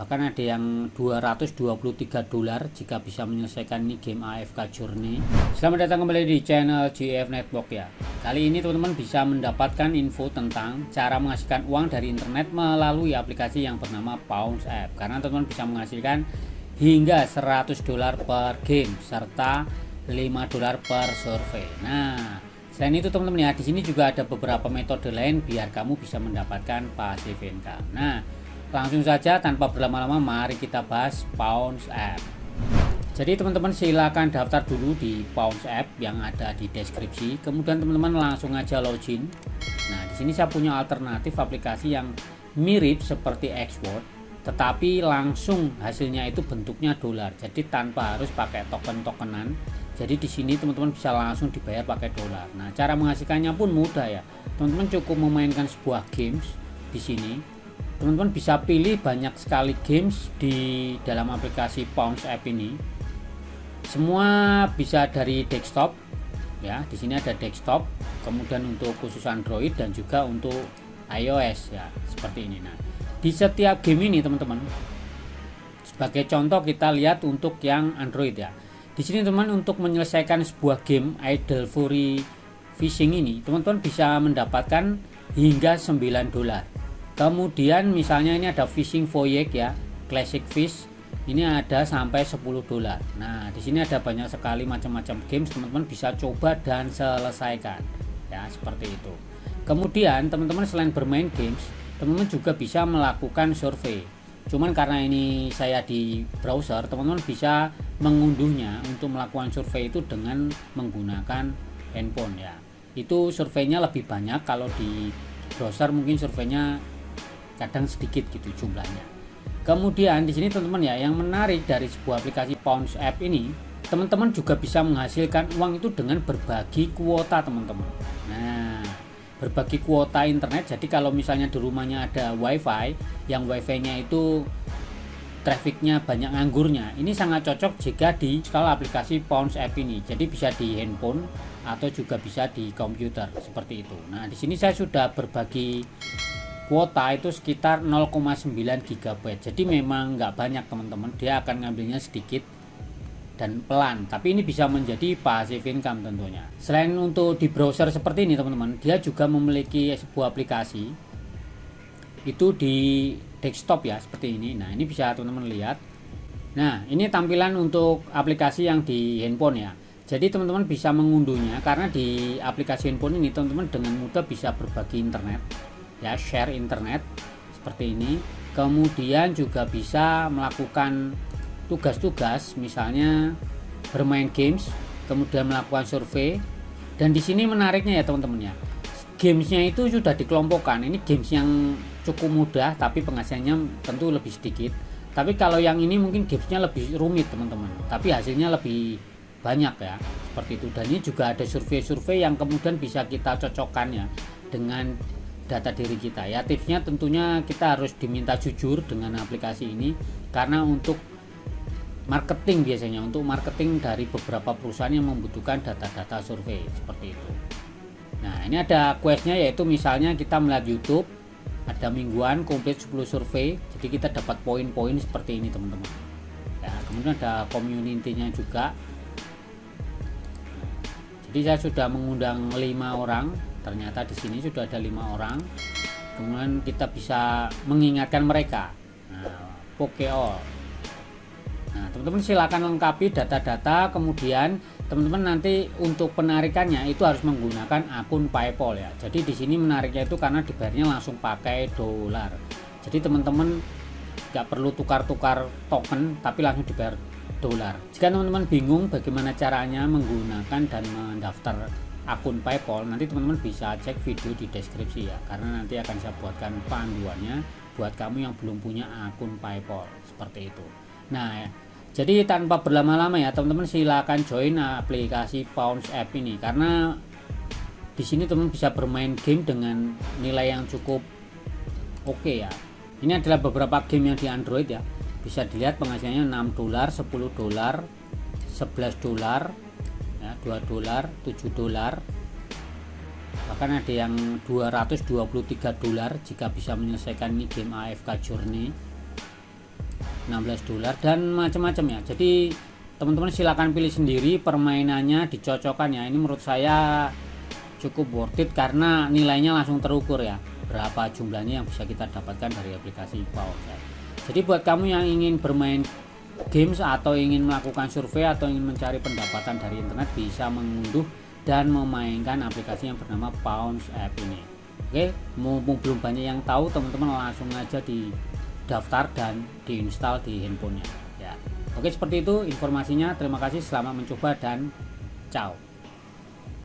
bahkan ada yang $223 jika bisa menyelesaikan ini game AFK Journey. Selamat datang kembali di channel GF Network ya. Kali ini teman-teman bisa mendapatkan info tentang cara menghasilkan uang dari internet melalui aplikasi yang bernama Pounce App, karena teman-teman bisa menghasilkan hingga $100 per game serta $5 per survei. Nah, selain itu teman-teman ya, di sini juga ada beberapa metode lain biar kamu bisa mendapatkan passive income. Nah, langsung saja tanpa berlama-lama mari kita bahas Pounce App. Jadi teman-teman silakan daftar dulu di Pounce App yang ada di deskripsi. Kemudian teman-teman langsung aja login. Nah, di sini saya punya alternatif aplikasi yang mirip seperti Xword, tetapi langsung hasilnya itu bentuknya dolar. Jadi tanpa harus pakai token-tokenan. Jadi di sini teman-teman bisa langsung dibayar pakai dolar. Nah, cara menghasilkannya pun mudah ya. Teman-teman cukup memainkan sebuah games di sini. Teman-teman bisa pilih banyak sekali games di dalam aplikasi Pounce App ini. Semua bisa dari desktop ya. Di sini ada desktop, kemudian untuk khusus Android dan juga untuk iOS ya, seperti ini. Nah, di setiap game ini teman-teman, sebagai contoh kita lihat untuk yang Android ya. Di sini teman-teman untuk menyelesaikan sebuah game Idle Fury Fishing ini, teman-teman bisa mendapatkan hingga $9. Kemudian misalnya ini ada Fishing Voyage ya, Classic Fish, ini ada sampai $10. Nah, di sini ada banyak sekali macam-macam games, teman-teman bisa coba dan selesaikan ya, seperti itu. Kemudian teman-teman selain bermain games, teman-teman juga bisa melakukan survei. Cuman karena ini saya di browser, teman-teman bisa mengunduhnya untuk melakukan survei itu dengan menggunakan handphone ya. Itu surveinya lebih banyak, kalau di browser mungkin surveinya kadang sedikit gitu jumlahnya. Kemudian di sini teman-teman ya, yang menarik dari sebuah aplikasi Pounce App ini, teman-teman juga bisa menghasilkan uang itu dengan berbagi kuota teman-teman. Nah, berbagi kuota internet. Jadi kalau misalnya di rumahnya ada wifi, yang wifi-nya itu trafficnya banyak nganggurnya, ini sangat cocok jika di-install aplikasi Pounce App ini. Jadi bisa di handphone atau juga bisa di komputer seperti itu. Nah, di sini saya sudah berbagi kuota itu sekitar 0,9 GB. Jadi memang nggak banyak teman-teman, dia akan ngambilnya sedikit dan pelan, tapi ini bisa menjadi passive income tentunya. Selain untuk di browser seperti ini teman-teman, dia juga memiliki sebuah aplikasi itu di desktop ya, seperti ini. Nah, ini bisa teman-teman lihat. Nah, ini tampilan untuk aplikasi yang di handphone ya. Jadi teman-teman bisa mengunduhnya, karena di aplikasi handphone ini teman-teman dengan mudah bisa berbagi internet ya, share internet seperti ini. Kemudian juga bisa melakukan tugas-tugas, misalnya bermain games, kemudian melakukan survei. Dan di sini menariknya ya teman-teman ya, gamesnya itu sudah dikelompokkan. Ini games yang cukup mudah tapi penghasilannya tentu lebih sedikit. Tapi kalau yang ini mungkin gamesnya lebih rumit teman-teman, tapi hasilnya lebih banyak ya, seperti itu. Dan ini juga ada survei-survei yang kemudian bisa kita cocokkan ya dengan data diri kita ya. Tipsnya tentunya kita harus diminta jujur dengan aplikasi ini, karena untuk marketing, biasanya untuk marketing dari beberapa perusahaan yang membutuhkan data-data survei seperti itu. Nah, ini ada questnya, yaitu misalnya kita melihat YouTube, ada mingguan komplit 10 survei, jadi kita dapat poin-poin seperti ini teman-teman ya. Kemudian ada community-nya juga. Jadi saya sudah mengundang 5 orang, ternyata di sini sudah ada 5 orang. Kemudian kita bisa mengingatkan mereka. Nah, Pokeall. Nah, teman-teman silakan lengkapi data-data. Kemudian teman-teman nanti untuk penarikannya itu harus menggunakan akun PayPal ya. Jadi di sini menariknya itu karena dibayarnya langsung pakai dolar. Jadi teman-teman nggak perlu tukar-tukar token, tapi langsung dibayar dolar. Jika teman-teman bingung bagaimana caranya menggunakan dan mendaftar akun PayPal, nanti teman-teman bisa cek video di deskripsi ya, karena nanti akan saya buatkan panduannya buat kamu yang belum punya akun PayPal seperti itu. Nah, jadi tanpa berlama-lama ya teman-teman, silakan join aplikasi Pounce App ini, karena di sini teman bisa bermain game dengan nilai yang cukup oke ya. Ini adalah beberapa game yang di Android ya, bisa dilihat penghasilannya $6, $10, $11 ya, $2, $7, bahkan ada yang $223 jika bisa menyelesaikan ini game AFK Journey. $16 dan macam-macam ya. Jadi teman-teman silakan pilih sendiri permainannya, dicocokkan ya. Ini menurut saya cukup worth it karena nilainya langsung terukur ya, berapa jumlahnya yang bisa kita dapatkan dari aplikasi Pawon. Jadi buat kamu yang ingin bermain games atau ingin melakukan survei atau ingin mencari pendapatan dari internet, bisa mengunduh dan memainkan aplikasi yang bernama Pawon App ini. Oke, mumpung belum banyak yang tahu, teman-teman langsung aja di daftar dan diinstal di handphonenya ya. Oke, seperti itu informasinya. Terima kasih, selamat mencoba dan ciao.